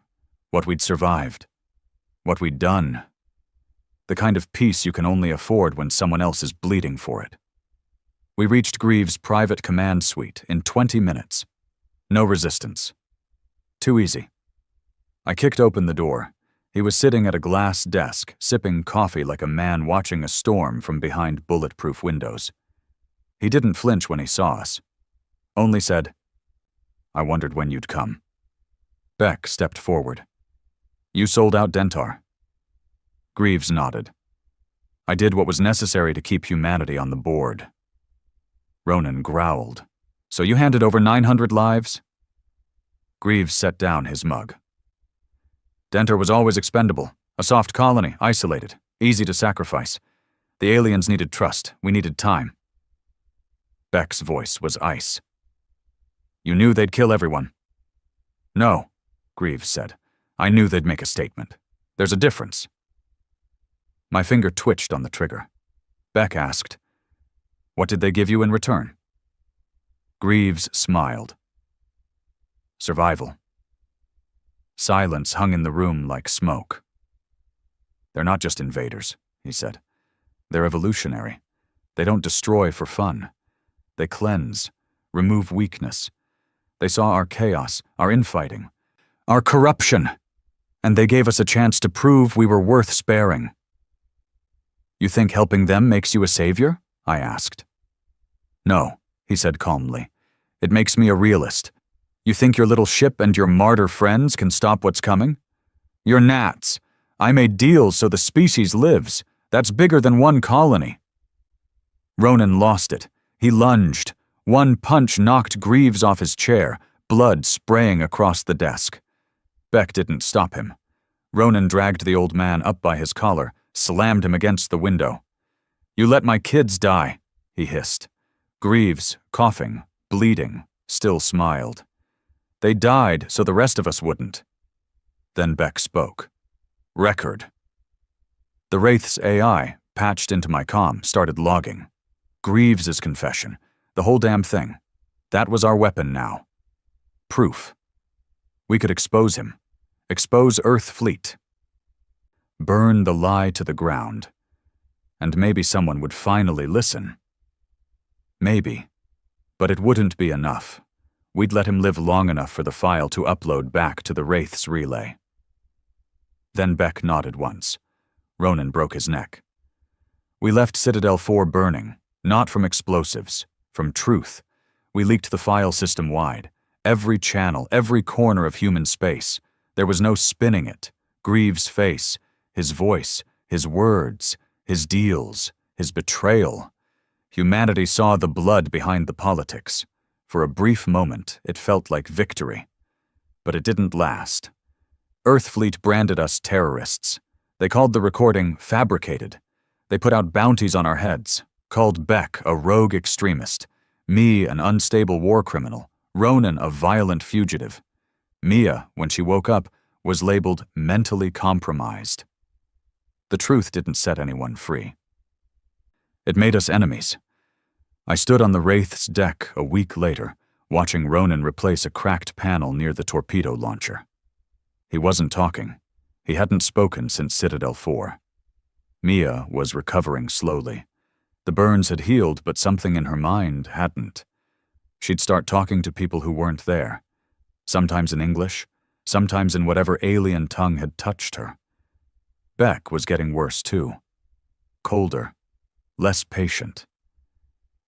what we'd survived, what we'd done. The kind of peace you can only afford when someone else is bleeding for it. We reached Greaves' private command suite in 20 minutes. No resistance. Too easy. I kicked open the door. He was sitting at a glass desk, sipping coffee like a man watching a storm from behind bulletproof windows. He didn't flinch when he saw us. Only said, "I wondered when you'd come." Beck stepped forward. "You sold out Dentar." Greaves nodded. "I did what was necessary to keep humanity on the board." Ronan growled. "So you handed over 900 lives?" Greaves set down his mug. "Dentar was always expendable. A soft colony, isolated, easy to sacrifice. The aliens needed trust. We needed time." Beck's voice was ice. "You knew they'd kill everyone?" "No," Greaves said. "I knew they'd make a statement. There's a difference." My finger twitched on the trigger. Beck asked, "What did they give you in return?" Greaves smiled. "Survival." Silence hung in the room like smoke. "They're not just invaders," he said. "They're evolutionary. They don't destroy for fun. They cleanse, remove weakness. They saw our chaos, our infighting, our corruption, and they gave us a chance to prove we were worth sparing." "You think helping them makes you a savior?" I asked. "No," he said calmly. "It makes me a realist. You think your little ship and your martyr friends can stop what's coming? You're gnats. I made deals so the species lives. That's bigger than one colony." Ronan lost it. He lunged. One punch knocked Greaves off his chair, blood spraying across the desk. Beck didn't stop him. Ronan dragged the old man up by his collar, slammed him against the window. "You let my kids die," he hissed. Greaves, coughing, bleeding, still smiled. "They died so the rest of us wouldn't." Then Beck spoke. "Record." The Wraith's AI, patched into my comm, started logging. Greaves' confession. The whole damn thing. That was our weapon now. Proof. We could expose him. Expose Earth Fleet. Burn the lie to the ground. And maybe someone would finally listen. Maybe. But it wouldn't be enough. We'd let him live long enough for the file to upload back to the Wraith's relay. Then Beck nodded once. Ronan broke his neck. We left Citadel 4 burning, not from explosives, from truth. We leaked the file system wide. Every channel, every corner of human space. There was no spinning it. Greaves' face, his voice, his words, his deals, his betrayal. Humanity saw the blood behind the politics. For a brief moment, it felt like victory. But it didn't last. Earthfleet branded us terrorists. They called the recording fabricated. They put out bounties on our heads, called Beck a rogue extremist, me an unstable war criminal, Ronan a violent fugitive. Mia, when she woke up, was labeled mentally compromised. The truth didn't set anyone free. It made us enemies. I stood on the Wraith's deck a week later, watching Ronan replace a cracked panel near the torpedo launcher. He wasn't talking. He hadn't spoken since Citadel 4. Mia was recovering slowly. The burns had healed, but something in her mind hadn't. She'd start talking to people who weren't there, sometimes in English, sometimes in whatever alien tongue had touched her. Beck was getting worse too. Colder, less patient.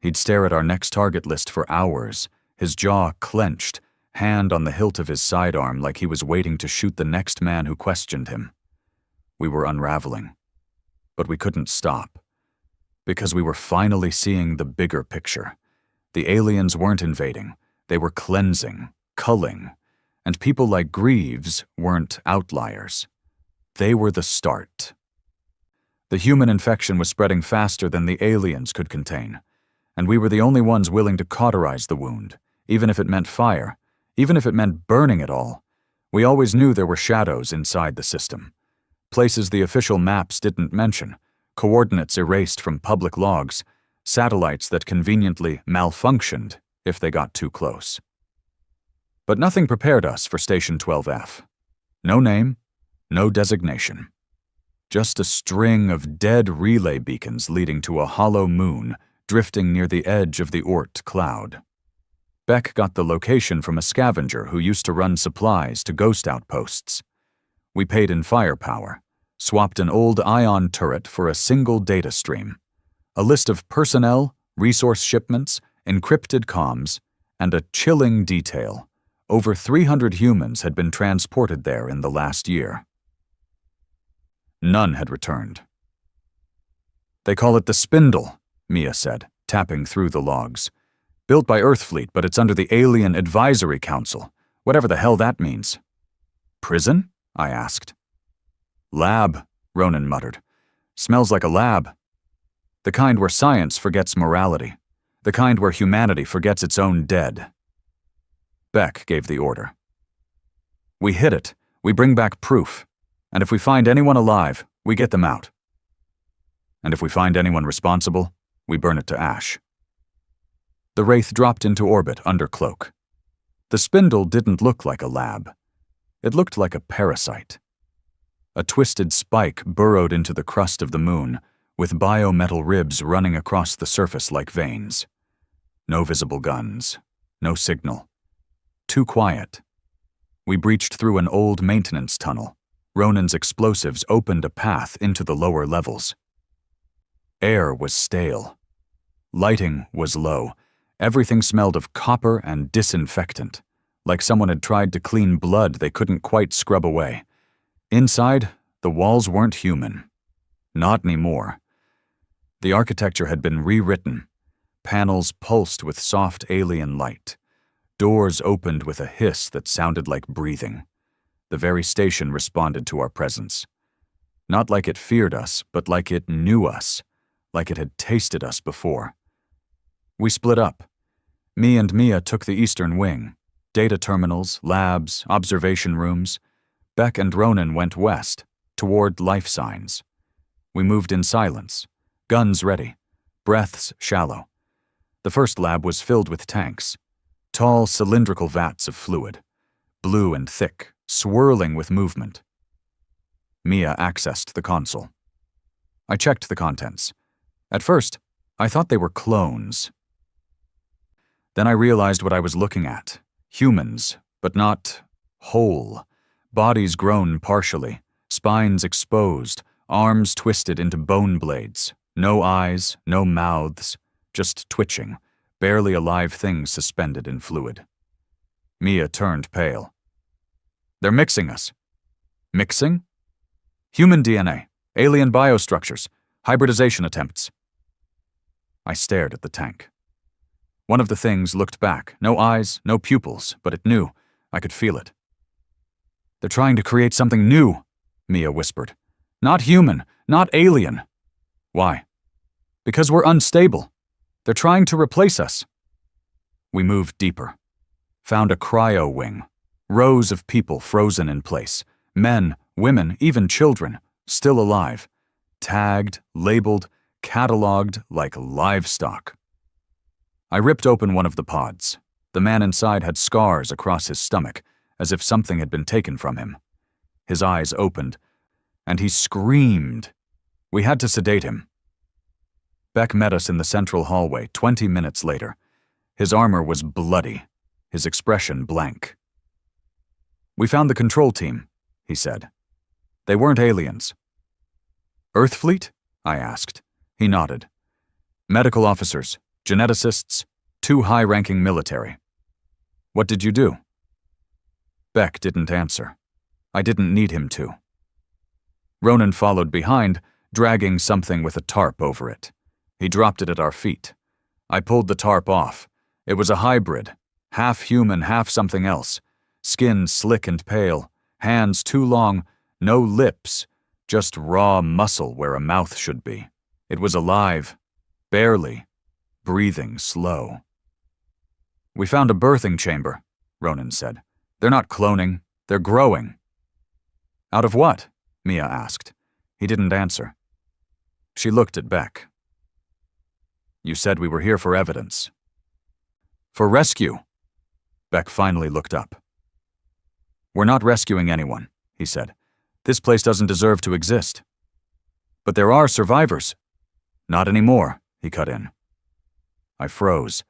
He'd stare at our next target list for hours, his jaw clenched, hand on the hilt of his sidearm like he was waiting to shoot the next man who questioned him. We were unraveling. But we couldn't stop. Because we were finally seeing the bigger picture. The aliens weren't invading. They were cleansing, culling. And people like Greaves weren't outliers. They were the start. The human infection was spreading faster than the aliens could contain. And we were the only ones willing to cauterize the wound, even if it meant fire, even if it meant burning it all. We always knew there were shadows inside the system. Places the official maps didn't mention, coordinates erased from public logs, satellites that conveniently malfunctioned if they got too close. But nothing prepared us for Station 12F. No name, no designation. Just a string of dead relay beacons leading to a hollow moon drifting near the edge of the Oort cloud. Beck got the location from a scavenger who used to run supplies to ghost outposts. We paid in firepower, swapped an old ion turret for a single data stream, a list of personnel, resource shipments, encrypted comms, and a chilling detail. Over 300 humans had been transported there in the last year. None had returned. "They call it the Spindle," Mia said, tapping through the logs. "Built by Earthfleet, but it's under the Alien Advisory Council, whatever the hell that means." "Prison?" I asked. "Lab," Ronan muttered. "Smells like a lab. The kind where science forgets morality. The kind where humanity forgets its own dead." Beck gave the order. "We hit it. We bring back proof. And if we find anyone alive, we get them out. And if we find anyone responsible, we burn it to ash." The Wraith dropped into orbit under cloak. The Spindle didn't look like a lab. It looked like a parasite. A twisted spike burrowed into the crust of the moon, with biometal ribs running across the surface like veins. No visible guns. No signal. Too quiet. We breached through an old maintenance tunnel. Ronan's explosives opened a path into the lower levels. Air was stale. Lighting was low. Everything smelled of copper and disinfectant, like someone had tried to clean blood they couldn't quite scrub away. Inside, the walls weren't human. Not anymore. The architecture had been rewritten. Panels pulsed with soft alien light. Doors opened with a hiss that sounded like breathing. The very station responded to our presence. Not like it feared us, but like it knew us, like it had tasted us before. We split up. Me and Mia took the eastern wing. Data terminals, labs, observation rooms. Beck and Ronan went west, toward life signs. We moved in silence, guns ready, breaths shallow. The first lab was filled with tanks, tall cylindrical vats of fluid, blue and thick, swirling with movement. Mia accessed the console. I checked the contents. At first, I thought they were clones. Then I realized what I was looking at. Humans, but not whole. Bodies grown partially, spines exposed, arms twisted into bone blades. No eyes, no mouths, just twitching, barely alive things suspended in fluid. Mia turned pale. "They're mixing us." "Mixing?" "Human DNA, alien biostructures, hybridization attempts." I stared at the tank. One of the things looked back, no eyes, no pupils, but it knew. I could feel it. "They're trying to create something new," Mia whispered. "Not human, not alien." "Why?" "Because we're unstable. They're trying to replace us." We moved deeper. Found a cryo wing. Rows of people frozen in place. Men, women, even children, still alive. Tagged, labeled, cataloged like livestock. I ripped open one of the pods. The man inside had scars across his stomach, as if something had been taken from him. His eyes opened, and he screamed. We had to sedate him. Beck met us in the central hallway 20 minutes later. His armor was bloody, his expression blank. "We found the control team," he said. "They weren't aliens." "Earthfleet?" I asked. He nodded. "Medical officers, geneticists, 2 high-ranking military." "What did you do?" Beck didn't answer. I didn't need him to. Ronan followed behind, dragging something with a tarp over it. He dropped it at our feet. I pulled the tarp off. It was a hybrid, half human, half something else. Skin slick and pale, hands too long, no lips, just raw muscle where a mouth should be. It was alive, barely, breathing slow. "We found a birthing chamber," Ronan said. "They're not cloning, they're growing." "Out of what?" Mia asked. He didn't answer. She looked at Beck. You said we were here for evidence. For rescue. Beck finally looked up. We're not rescuing anyone, he said. This place doesn't deserve to exist. But there are survivors. Not anymore, he cut in. I froze.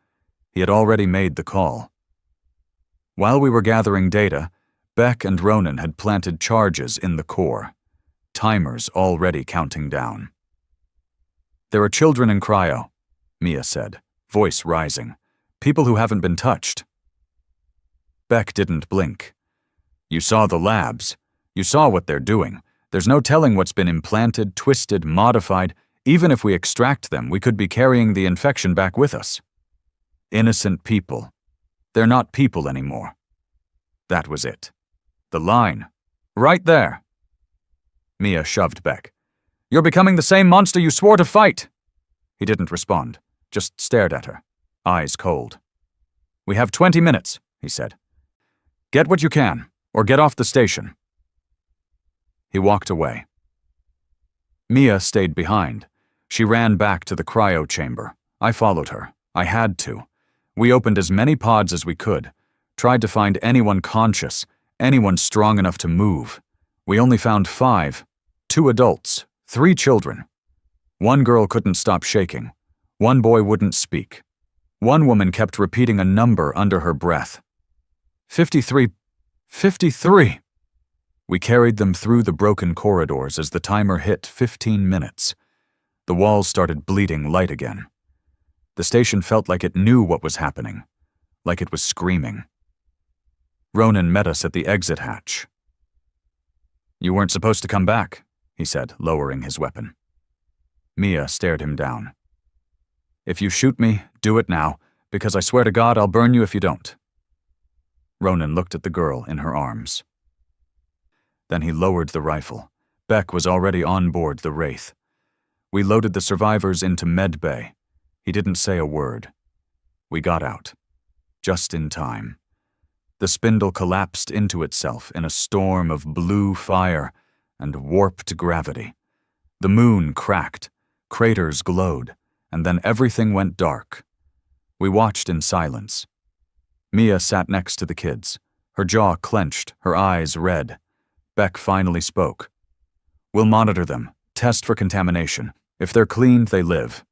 He had already made the call. While we were gathering data, Beck and Ronan had planted charges in the core. Timers already counting down. There are children in cryo, Mia said, voice rising. People who haven't been touched. Beck didn't blink. You saw the labs. You saw what they're doing. There's no telling what's been implanted, twisted, modified. Even if we extract them, we could be carrying the infection back with us. Innocent people. They're not people anymore. That was it. The line. Right there. Mia shoved Beck. You're becoming the same monster you swore to fight. He didn't respond, just stared at her, eyes cold. We have 20 minutes, he said. Get what you can, or get off the station. He walked away. Mia stayed behind. She ran back to the cryo chamber. I followed her. I had to. We opened as many pods as we could, tried to find anyone conscious, anyone strong enough to move. We only found 5, 2 adults, 3 children. 1 girl couldn't stop shaking. 1 boy wouldn't speak. 1 woman kept repeating a number under her breath. 53. 53. We carried them through the broken corridors as the timer hit 15 minutes. The walls started bleeding light again. The station felt like it knew what was happening, like it was screaming. Ronan met us at the exit hatch. You weren't supposed to come back, he said, lowering his weapon. Mia stared him down. If you shoot me, do it now, because I swear to God I'll burn you if you don't. Ronan looked at the girl in her arms. Then he lowered the rifle. Beck was already on board the Wraith. We loaded the survivors into med bay. He didn't say a word. We got out. Just in time. The spindle collapsed into itself in a storm of blue fire and warped gravity. The moon cracked, craters glowed, and then everything went dark. We watched in silence. Mia sat next to the kids, her jaw clenched, her eyes red. Beck finally spoke. We'll monitor them, test for contamination. If they're cleaned, they live.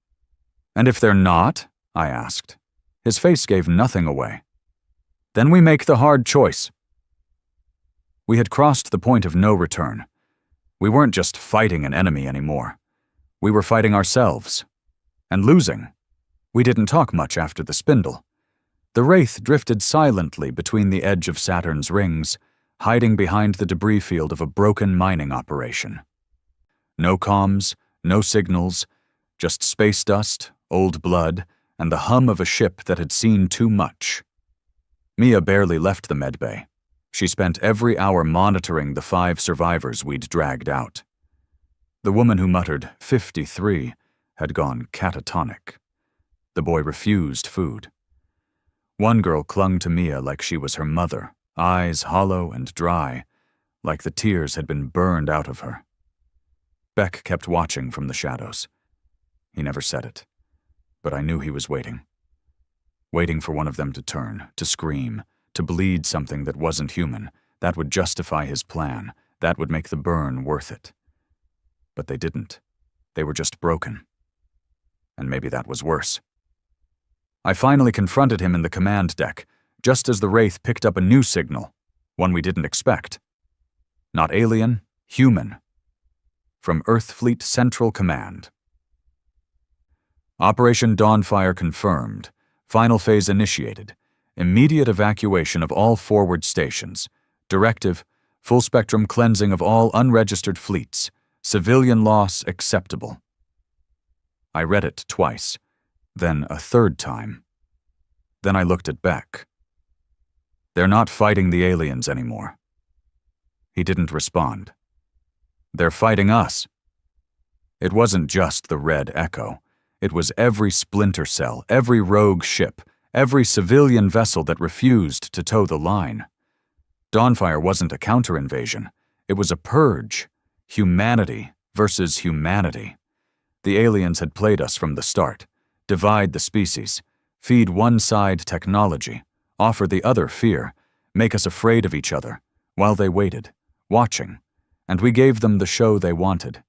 And if they're not? I asked. His face gave nothing away. Then we make the hard choice. We had crossed the point of no return. We weren't just fighting an enemy anymore. We were fighting ourselves. And losing. We didn't talk much after the spindle. The Wraith drifted silently between the edge of Saturn's rings, hiding behind the debris field of a broken mining operation. No comms, no signals, just space dust, old blood, and the hum of a ship that had seen too much. Mia barely left the medbay. She spent every hour monitoring the 5 survivors we'd dragged out. The woman who muttered 53 had gone catatonic. The boy refused food. One girl clung to Mia like she was her mother, eyes hollow and dry, like the tears had been burned out of her. Beck kept watching from the shadows. He never said it, but I knew he was waiting. Waiting for one of them to turn, to scream, to bleed something that wasn't human. That would justify his plan. That would make the burn worth it. But they didn't. They were just broken. And maybe that was worse. I finally confronted him in the command deck, just as the Wraith picked up a new signal, one we didn't expect. Not alien, human. From Earth Fleet Central Command. Operation Dawnfire confirmed. Final phase initiated. Immediate evacuation of all forward stations. Directive, full-spectrum cleansing of all unregistered fleets. Civilian loss acceptable. I read it twice, then a third time. Then I looked at Beck. They're not fighting the aliens anymore. He didn't respond. They're fighting us. It wasn't just the Red Echo. It was every splinter cell, every rogue ship, every civilian vessel that refused to toe the line. Dawnfire wasn't a counter-invasion. It was a purge. Humanity versus humanity. The aliens had played us from the start. Divide the species, feed one side technology, offer the other fear, make us afraid of each other, while they waited, watching, and we gave them the show they wanted.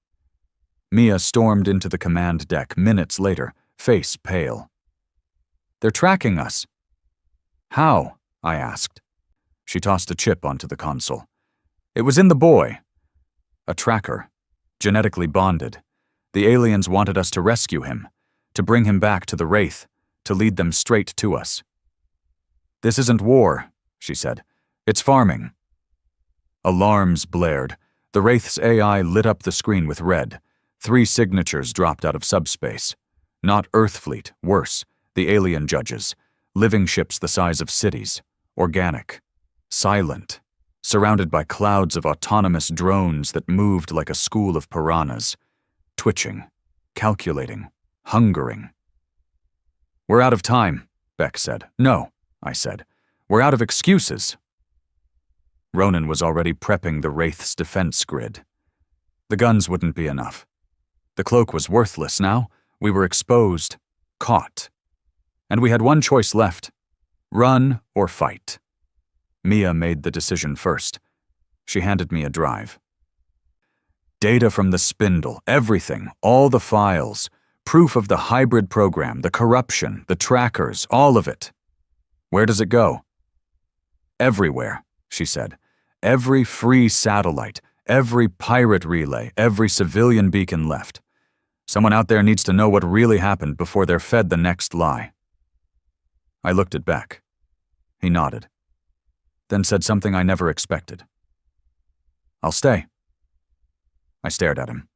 Mia stormed into the command deck minutes later, face pale. "They're tracking us." "How?" I asked. She tossed a chip onto the console. "It was in the boy." "A tracker, genetically bonded. The aliens wanted us to rescue him, to bring him back to the Wraith, to lead them straight to us." "This isn't war," she said. "It's farming." Alarms blared. The Wraith's AI lit up the screen with red. 3 signatures dropped out of subspace. Not Earthfleet, worse, the alien judges. Living ships the size of cities. Organic. Silent. Surrounded by clouds of autonomous drones that moved like a school of piranhas. Twitching. Calculating. Hungering. "We're out of time," Beck said. "No," I said. "We're out of excuses." Ronan was already prepping the Wraith's defense grid. The guns wouldn't be enough. The cloak was worthless now. We were exposed, caught. And we had one choice left: run or fight. Mia made the decision first. She handed me a drive. Data from the spindle, everything, all the files, proof of the hybrid program, the corruption, the trackers, all of it. "Where does it go?" "Everywhere," she said. "Every free satellite, every pirate relay, every civilian beacon left. Someone out there needs to know what really happened before they're fed the next lie." I looked at Beck. He nodded, then said something I never expected. "I'll stay." I stared at him.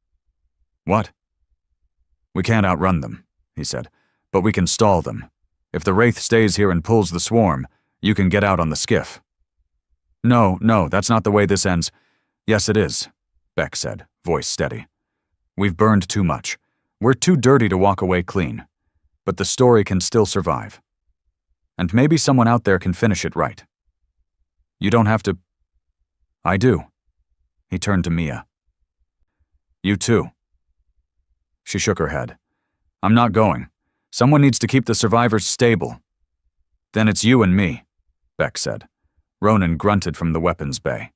"What?" "We can't outrun them," he said, "but we can stall them. If the Wraith stays here and pulls the swarm, you can get out on the skiff." No, that's not the way this ends." "Yes, it is," Beck said, voice steady. "We've burned too much. We're too dirty to walk away clean. But the story can still survive. And maybe someone out there can finish it right. You don't have to—" "I do." He turned to Mia. "You too." She shook her head. "I'm not going. Someone needs to keep the survivors stable." "Then it's you and me," Beck said. Ronan grunted from the weapons bay.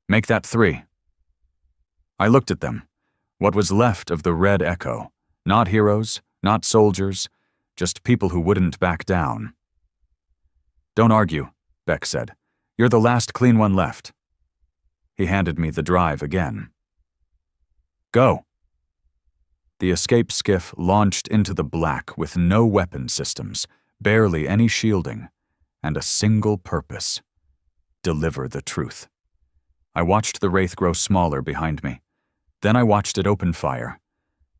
"Make that 3. I looked at them. What was left of the Red Echo. Not heroes, not soldiers, just people who wouldn't back down. "Don't argue," Beck said. "You're the last clean one left." He handed me the drive again. "Go." The escape skiff launched into the black with no weapon systems, barely any shielding, and a single purpose: deliver the truth. I watched the Wraith grow smaller behind me. Then I watched it open fire.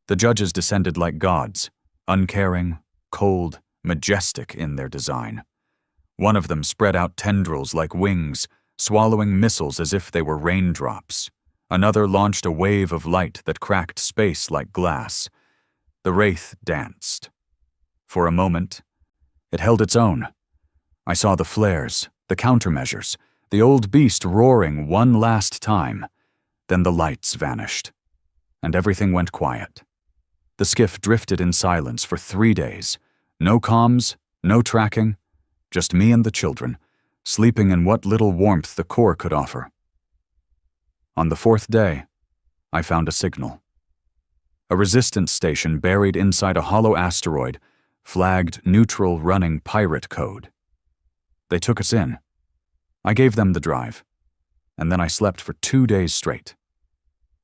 The judges descended like gods, uncaring, cold, majestic in their design. One of them spread out tendrils like wings, swallowing missiles as if they were raindrops. Another launched a wave of light that cracked space like glass. The Wraith danced. For a moment, it held its own. I saw the flares, the countermeasures, the old beast roaring one last time. Then the lights vanished, and everything went quiet. The skiff drifted in silence for 3 days. No comms, no tracking, just me and the children, sleeping in what little warmth the core could offer. On the 4th day, I found a signal. A resistance station buried inside a hollow asteroid, flagged neutral running pirate code. They took us in. I gave them the drive, and then I slept for 2 days straight.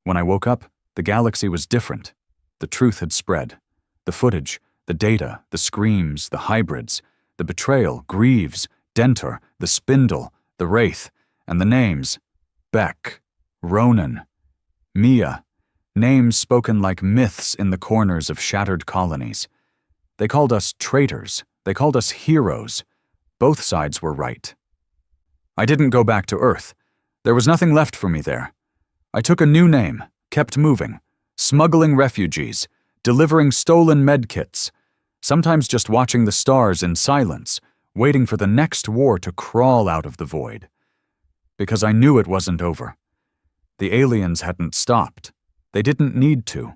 When I woke up, the galaxy was different. The truth had spread. The footage, the data, the screams, the hybrids, the betrayal, Greaves, Dentor, the Spindle, the Wraith, and the names: Beck, Ronan, Mia, names spoken like myths in the corners of shattered colonies. They called us traitors. They called us heroes. Both sides were right. I didn't go back to Earth. There was nothing left for me there. I took a new name, kept moving, smuggling refugees, delivering stolen medkits, sometimes just watching the stars in silence, waiting for the next war to crawl out of the void. Because I knew it wasn't over. The aliens hadn't stopped. They didn't need to.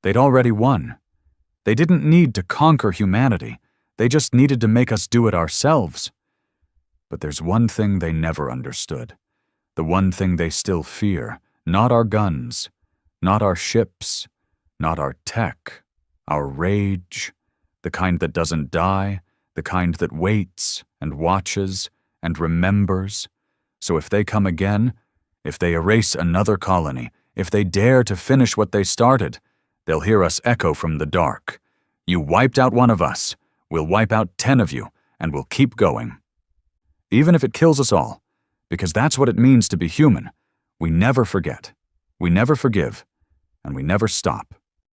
They'd already won. They didn't need to conquer humanity. They just needed to make us do it ourselves. But there's one thing they never understood. The one thing they still fear. Not our guns. Not our ships. Not our tech. Our rage. The kind that doesn't die. The kind that waits and watches and remembers. So if they come again, if they erase another colony, if they dare to finish what they started, they'll hear us echo from the dark. You wiped out one of us. We'll wipe out 10 of you, and we'll keep going. Even if it kills us all, because that's what it means to be human. We never forget, we never forgive, and we never stop.